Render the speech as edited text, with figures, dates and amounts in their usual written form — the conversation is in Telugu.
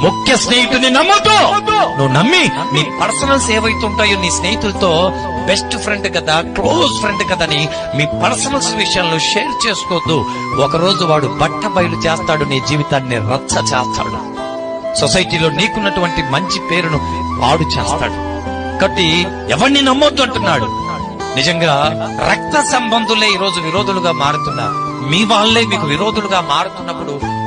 ముఖ్య స్నేహితుని నమ్మొద్దు. నువ్వు నమ్మి నీ పర్సనల్స్ ఏవైతుంటాయో నీ స్నేహితులతో బెస్ట్ ఫ్రెండ్ కదా, క్లోజ్ ఫ్రెండ్ కదా అని మీ పర్సనల్స్ విషయాలను షేర్ చేసుకోవద్దు. ఒకరోజు వాడు బట్ట బయలు చేస్తాడు, నీ జీవితాన్ని రచ్చ చేస్తాడు, సొసైటీలో నీకున్నటువంటి మంచి పేరును పాడు చేస్తాడు. కాబట్టి ఎవరిని నమ్మొద్దు అంటున్నాడు. నిజంగా రక్త సంబంధులే ఈరోజు విరోధులుగా మారుతున్నారు. మీ వాళ్ళే మీకు విరోధులుగా మారుతున్నప్పుడు